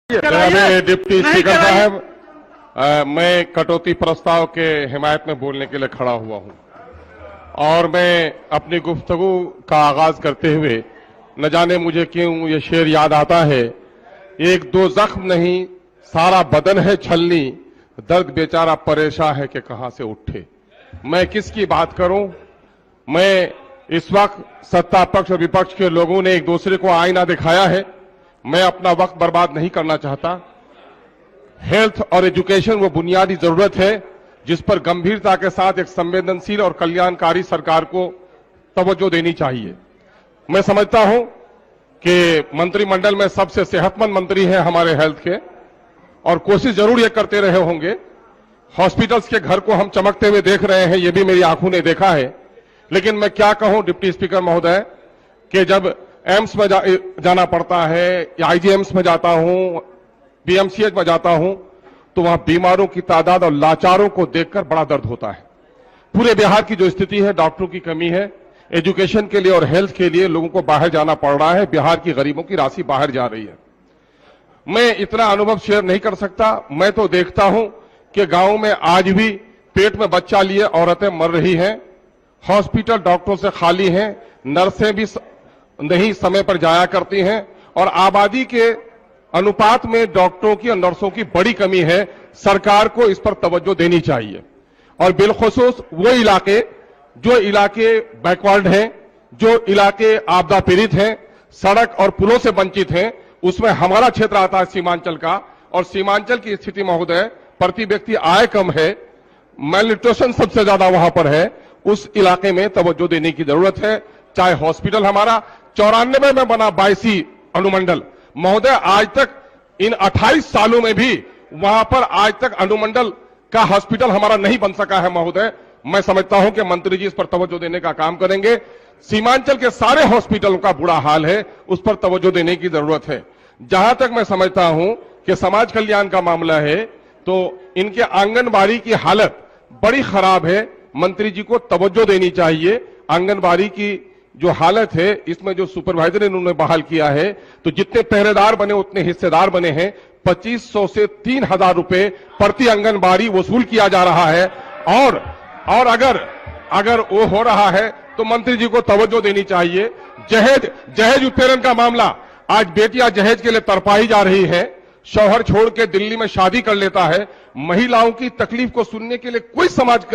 जनाब deputy speaker साहब, मैं कटौती प्रस्ताव के हिमायत में बोलने के लिए खड़ा हुआ हूं और मैं अपनी गुफ्तगू का आगाज करते हुए न जाने मुझे क्यों ये शेर याद आता है, एक दो जख्म नहीं सारा बदन है छलनी, दर्द बेचारा परेशान है कि कहां से उठे। मैं किसकी बात करूं? मैं इस वक्त सत्ता पक्ष और विपक्ष के लोगों ने एक दूसरे को आईना दिखाया है। मैं अपना वक्त बर्बाद नहीं करना चाहता। हेल्थ और एजुकेशन वो बुनियादी जरूरत है जिस पर गंभीरता के साथ एक संवेदनशील और कल्याणकारी सरकार को तवज्जो देनी चाहिए। मैं समझता हूं कि मंत्रिमंडल में सबसे सेहतमंद मंत्री हैं हमारे हेल्थ के और कोशिश जरूर ये करते रहे होंगे। हॉस्पिटल्स के घर को हम चमकते हुए देख रहे हैं, ये भी मेरी आंखों ने देखा है। लेकिन मैं क्या कहूं डिप्टी स्पीकर महोदय कि जब एम्स में जाना पड़ता है या आईजीएम्स में जाता हूं, बीएमसीएच में जाता हूं, तो वहां बीमारों की तादाद और लाचारों को देखकर बड़ा दर्द होता है। पूरे बिहार की जो स्थिति है, डॉक्टरों की कमी है, एजुकेशन के लिए और हेल्थ के लिए लोगों को बाहर जाना पड़ रहा है, बिहार की गरीबों की राशि बाहर जा रही है। मैं इतना अनुभव शेयर नहीं कर सकता। मैं तो देखता हूं कि गांव में आज भी पेट में बच्चा लिए औरतें मर रही हैं, हॉस्पिटल डॉक्टरों से खाली हैं, नर्सें भी नहीं समय पर जाया करती हैं और आबादी के अनुपात में डॉक्टरों की और नर्सों की बड़ी कमी है। सरकार को इस पर तवज्जो देनी चाहिए और बिलखुसूस वो इलाके जो इलाके बैकवर्ड हैं, जो इलाके आपदा पीड़ित हैं, सड़क और पुलों से वंचित हैं, उसमें हमारा क्षेत्र आता है सीमांचल का। और सीमांचल की स्थिति महोदय, प्रति व्यक्ति आय कम है, मेलन्यूट्रिशन सबसे ज्यादा वहां पर है। उस इलाके में तवज्जो देने की जरूरत है। चाहे हॉस्पिटल हमारा 94 में बना 22 अनुमंडल महोदय, आज तक इन 28 सालों में भी वहां पर आज तक अनुमंडल का हॉस्पिटल हमारा नहीं बन सका है महोदय। मैं समझता हूं कि मंत्री जी इस पर तवज्जो देने का काम करेंगे। सीमांचल के सारे हॉस्पिटलों का बुरा हाल है, उस पर तवज्जो देने की जरूरत है। जहां तक मैं समझता हूं कि समाज कल्याण का मामला है, तो इनके आंगनबाड़ी की हालत बड़ी खराब है। मंत्री जी को तवज्जो देनी चाहिए। आंगनबाड़ी की जो हालत है, इसमें जो सुपरवाइजर इन्होंने बहाल किया है, तो जितने पहरेदार बने उतने हिस्सेदार बने हैं। 2500 से 3000 रुपए प्रति आंगनबाड़ी वसूल किया जा रहा है और अगर वो हो रहा है तो मंत्री जी को तवज्जो देनी चाहिए। जहेज उत्पीड़न का मामला, आज बेटियां जहेज के लिए तड़पाई जा रही है, शौहर छोड़ के दिल्ली में शादी कर लेता है। महिलाओं की तकलीफ को सुनने के लिए कोई समाज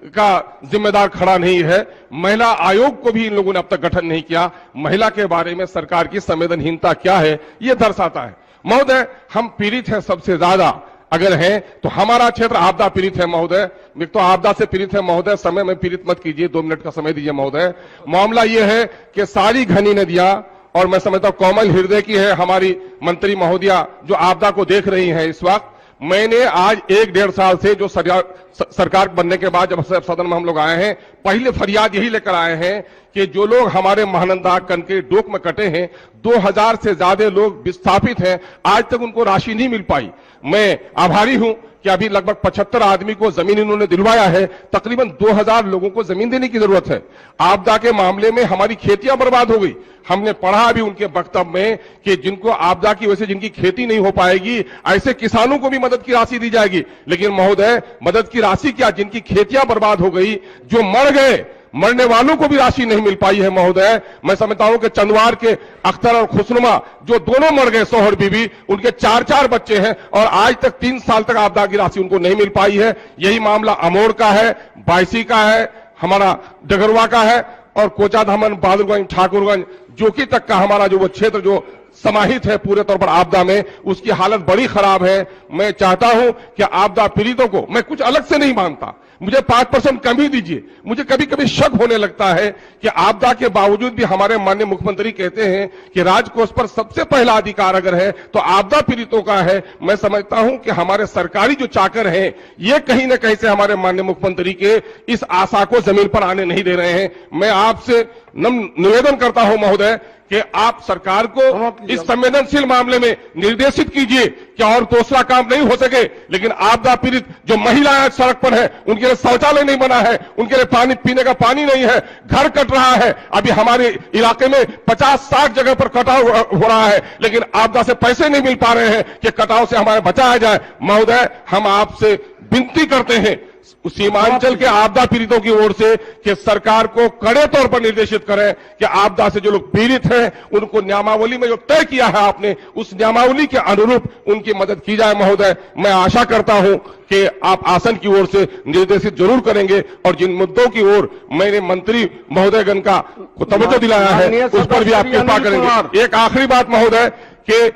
का जिम्मेदार खड़ा नहीं है। महिला आयोग को भी इन लोगों ने अब तक गठन नहीं किया। महिला के बारे में सरकार की संवेदनहीनता क्या है, यह दर्शाता है। महोदय, हम पीड़ित हैं सबसे ज्यादा अगर हैं तो हमारा क्षेत्र आपदा पीड़ित है महोदय। एक तो आपदा से पीड़ित है महोदय, समय में पीड़ित मत कीजिए, 2 मिनट का समय दीजिए महोदय। मामला यह है कि सारी घनी नदियां, और मैं समझता हूं कोमल हृदय की है हमारी मंत्री महोदया जो आपदा को देख रही हैं इस वक्त। मैंने आज 1-1.5 साल से जो सरकार बनने के बाद जब सदन में हम लोग आए हैं, पहले फरियाद यही लेकर आए हैं कि जो लोग हमारे महानंदा कनके डोक में कटे हैं, 2000 से ज्यादा लोग विस्थापित हैं, आज तक उनको राशि नहीं मिल पाई। मैं आभारी हूं कि अभी लगभग 75 आदमी को जमीन इन्होंने दिलवाया है। तकरीबन 2000 लोगों को जमीन देने की जरूरत है। आपदा के मामले में हमारी खेतियां बर्बाद हो गई। हमने पढ़ा अभी उनके वक्तव्य में कि जिनको आपदा की वजह से जिनकी खेती नहीं हो पाएगी, ऐसे किसानों को भी मदद की राशि दी जाएगी। लेकिन महोदय, मदद की राशि क्या, जिनकी खेतियां बर्बाद हो गई, जो मर गए, मरने वालों को भी राशि नहीं मिल पाई है महोदय। मैं समझता हूं कि चंदवार के अख्तर और खुशनुमा जो दोनों मर गए, शौहर बीवी, उनके 4-4 बच्चे हैं और आज तक 3 साल तक आपदा की राशि उनको नहीं मिल पाई है। यही मामला अमोड़ का है, बायसी का है, हमारा डगरवा का है और कोचाधामन, बहादुरगंज, ठाकुरगंज, जोकी तक का हमारा जो वो क्षेत्र जो समाहित है पूरे तौर पर आपदा में, उसकी हालत बड़ी खराब है। मैं चाहता हूं कि आपदा पीड़ितों को, मैं कुछ अलग से नहीं मांगता, मुझे 5% कम ही दीजिए। मुझे कभी कभी शक होने लगता है कि आपदा के बावजूद भी हमारे माननीय मुख्यमंत्री कहते हैं कि राजकोष पर सबसे पहला अधिकार अगर है तो आपदा पीड़ितों का है। मैं समझता हूं कि हमारे सरकारी जो चाकर हैं, ये कहीं ना कहीं से हमारे माननीय मुख्यमंत्री के इस आशा को जमीन पर आने नहीं दे रहे हैं। मैं आपसे निवेदन करता हूं महोदय कि आप सरकार को इस संवेदनशील मामले में निर्देशित कीजिए कि और दूसरा काम नहीं हो सके, लेकिन आपदा पीड़ित जो महिलाएं सड़क पर है, उनके लिए शौचालय नहीं बना है, उनके लिए पानी पीने का पानी नहीं है, घर कट रहा है। अभी हमारे इलाके में 50-60 जगह पर कटाव हो रहा है, लेकिन आपदा से पैसे नहीं मिल पा रहे हैं कि कटाव से हमारे बचाया जाए। महोदय, हम आपसे विनती करते हैं सीमांचल के आपदा पीड़ितों की ओर से कि सरकार को कड़े तौर पर निर्देशित करें कि आपदा से जो लोग पीड़ित हैं उनको नियमावली में जो तय किया है आपने, उस नियमावली के अनुरूप उनकी मदद की जाए। महोदय, मैं आशा करता हूं कि आप आसन की ओर से निर्देशित जरूर करेंगे और जिन मुद्दों की ओर मैंने मंत्री महोदयगण का तवज्जो दिलाया है उस पर भी आप कृपा करेंगे। एक आखिरी बात महोदय कि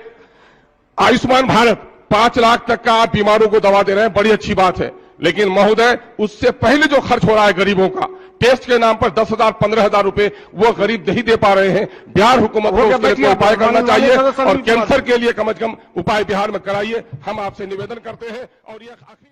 आयुष्मान भारत 5 लाख तक का आप बीमारों को दवा दे रहे हैं, बड़ी अच्छी बात है, लेकिन महोदय उससे पहले जो खर्च हो रहा है गरीबों का, टेस्ट के नाम पर 10,000 15,000 रुपए वो गरीब नहीं दे पा रहे हैं। बिहार हुकूमत को उसके लिए उपाय करना चाहिए और कैंसर के लिए कम से कम उपाय बिहार में कराइए, हम आपसे निवेदन करते हैं। और ये आखिरी